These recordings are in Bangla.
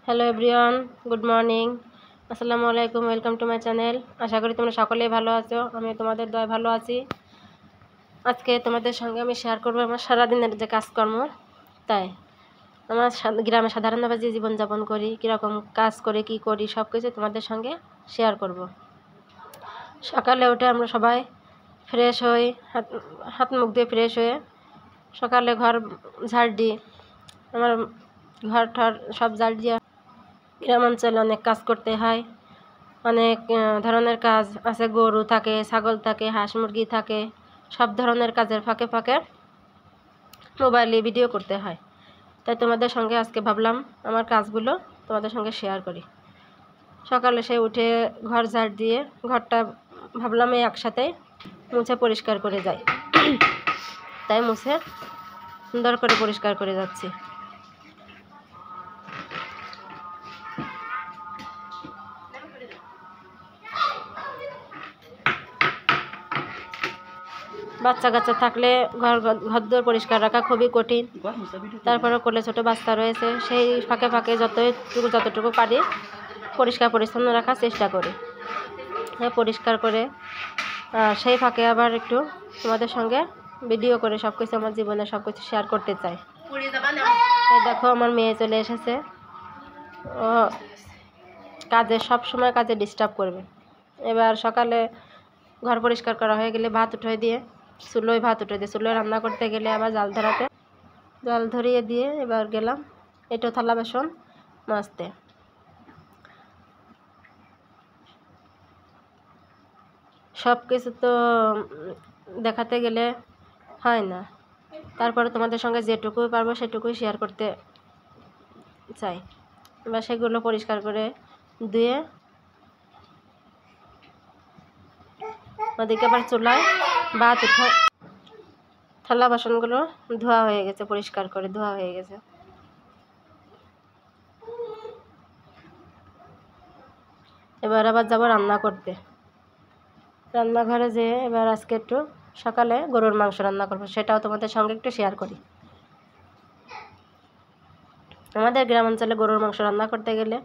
হ্যালো এভরিওয়ান, গুড মর্নিং, আসসালামু আলাইকুম। Welcome to my channel. আশা করি তোমরা সকলেই ভালো আছো। আমি তোমাদের দয়ায় ভালো আছি। আজকে তোমাদের সঙ্গে আমি শেয়ার করবো আমার সারাদিনের যে কাজকর্ম। তাই আমার গ্রামে সাধারণভাবে যে জীবনযাপন করি, কীরকম কাজ করে কী করি, সব কিছু তোমাদের সঙ্গে শেয়ার করব। সকালে উঠে আমরা সবাই ফ্রেশ হই, হাত মুখ দিয়ে ফ্রেশ হয়ে সকালে ঘর ঝাড় দিই। আমার ঘর ঠর সব ঝাড় দিয়ে গ্রামাঞ্চলে অনেক কাজ করতে হয়। অনেক ধরনের কাজ আছে, গরু থাকে, ছাগল থাকে, হাঁস মুরগি থাকে। সব ধরনের কাজের ফাঁকে ফাঁকে মোবাইলে ভিডিও করতে হয়। তাই তোমাদের সঙ্গে আজকে ভাবলাম আমার কাজগুলো তোমাদের সঙ্গে শেয়ার করি। সকালে সে উঠে ঘর ঝাড় দিয়ে ঘরটা ভাবলাম এই একসাথে মুছে পরিষ্কার করে যাই। তাই মুছে সুন্দর করে পরিষ্কার করে যাচ্ছি। বাচ্চা কাচ্চা থাকলে ঘরদোর পরিষ্কার রাখা খুবই কঠিন। তারপরে কোলে ছোটো বাচ্চা রয়েছে, সেই ফাঁকে ফাঁকে যতটুকু পারি পরিষ্কার পরিচ্ছন্ন রাখার চেষ্টা করি। পরিষ্কার করে সেই ফাঁকে আবার একটু তোমাদের সঙ্গে ভিডিও করে সব কিছু আমার জীবনে সব কিছু শেয়ার করতে চাই। এই দেখো আমার মেয়ে চলে এসেছে। ও সব সময় কাজে ডিস্টার্ব করবে। এবার সকালে ঘর পরিষ্কার করা হয়ে গেলে ভাত উঠিয়ে দিয়ে চুলোয় রান্না করতে গেলে আবার জাল ধরিয়ে দিয়ে এবার গেলাম এটো থালা বাসন মাজতে। সব কিছু তো দেখাতে গেলে হয় না, তারপরে তোমাদের সঙ্গে যেটুকুই পারবো সেটুকুই শেয়ার করতে চাই। এবার সেগুলো পরিষ্কার করে ধুয়ে ওদিকে আবার চুলায় ভাত উঠে থালা বাসনগুলো ধোয়া হয়ে গেছে, পরিষ্কার করে ধোয়া হয়ে গেছে। এবার আবার যাবো রান্না করতে। রান্নাঘরে যেয়ে এবার আজকে একটু সকালে গরুর মাংস রান্না করবো, সেটাও তোমাদের সঙ্গে একটু শেয়ার করি। আমাদের গ্রামাঞ্চলে গরুর মাংস রান্না করতে গেলে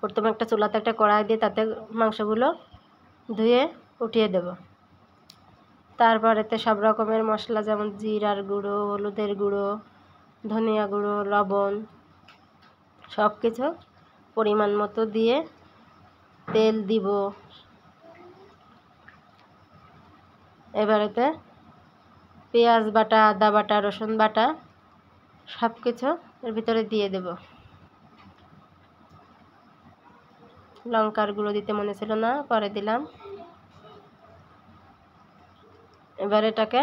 প্রথমে একটা চুলাতে একটা কড়াই দিয়ে তাতে মাংসগুলো ধুয়ে উঠিয়ে দেব। তারপর এতে সব রকমের মশলা, যেমন জিরার গুঁড়ো, হলুদের গুঁড়ো, ধনিয়া গুঁড়ো, লবণ সব কিছু পরিমাণ মতো দিয়ে তেল দিব। এবার এতে পেঁয়াজ বাটা, আদা বাটা, রসুন বাটা সব কিছু এর ভিতরে দিয়ে দেব। লঙ্কার গুঁড়ো দিতে মনে ছিল না, পরে দিলাম। এবার এটাকে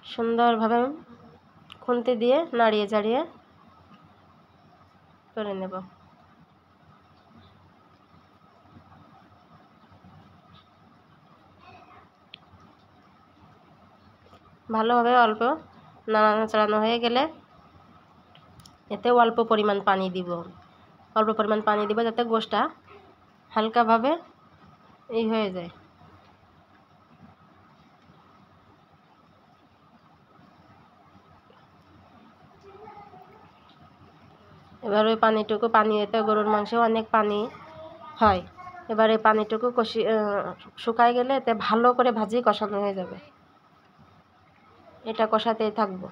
সুন্দরভাবে খুন্তি দিয়ে নাড়িয়ে চাড়িয়ে করে নেব। ভালোভাবে অল্প নাড়ানো চাড়ানো হয়ে গেলে এতে অল্প পরিমাণ পানি দিব যাতে গোশটা হালকাভাবে হয়ে যায়। এবার ওই পানি এতে গরুর মাংসে অনেক পানি হয়। এবার এই পানিটুকু শুকায় গেলে এতে ভালো করে ভাজি কষানো হয়ে যাবে। এটা কষাতেই থাকবো।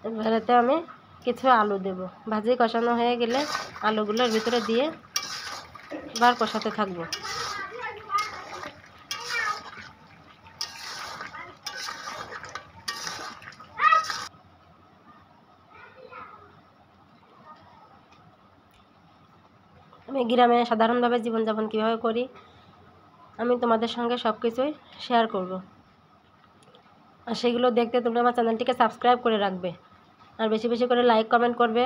এবারেতে আমি কিছু আলু দেব। ভাজি কষানো হয়ে গেলে আলুগুলোর ভিতরে দিয়ে এবার কষাতে থাকবো। আমি গ্রামে সাধারণভাবে জীবনযাপন কীভাবে করি আমি তোমাদের সঙ্গে সব কিছুই শেয়ার করব। আর সেগুলো দেখতে তোমরা আমার চ্যানেলটিকে সাবস্ক্রাইব করে রাখবে, আর বেশি বেশি করে লাইক কমেন্ট করবে।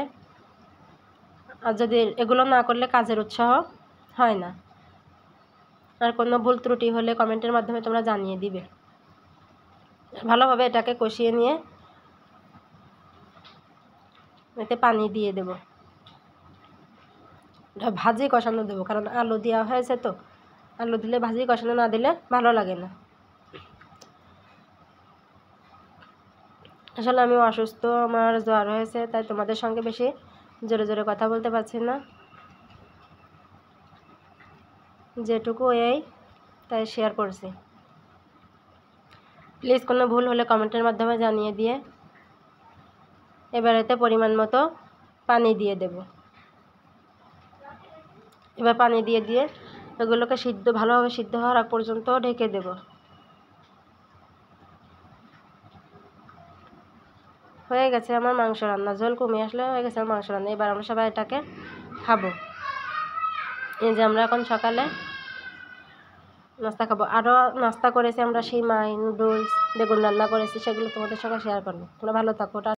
আর যদি এগুলো না করলে কাজের উৎসাহ হয় না। আর কোনো ভুল ত্রুটি হলে কমেন্টের মাধ্যমে তোমরা জানিয়ে দিবে। ভালোভাবে এটাকে কষিয়ে নিয়ে এতে পানি দিয়ে দেব। এটা ভাজি কষানো দেবো, কারণ আলু দেওয়া হয়েছে তো আলু দিলে ভাজি, কষানো না দিলে ভালো লাগে না। আসলে আমি অসুস্থ, আমার জ্বর হয়েছে, তাই তোমাদের সঙ্গে বেশি জোরে জোরে কথা বলতে পারছি না, যেটুকু এই তাই শেয়ার করছি। প্লিজ কোনো ভুল হলে কমেন্টের মাধ্যমে জানিয়ে দিয়ে। এবার এতে পরিমাণ মতো পানি দিয়ে দেব। এবার পানি দিয়ে দিয়ে এগুলোকে ভালোভাবে সিদ্ধ হওয়ার আগ পর্যন্ত ঢেকে দেব। হয়ে গেছে আমার মাংস রান্না, ঝোল কমে আসলে হয়ে গেছে আমার মাংস রান্না। এবার আমরা সবাই এটাকে খাবো। এই যে আমরা এখন সকালে নাস্তা খাবো। আরও নাস্তা করেছি আমরা, সিমাই, নুডলস, বেগুন রান্না করেছি, সেগুলো তোমাদের সঙ্গে শেয়ার করবো। তোমরা ভালো থাকো।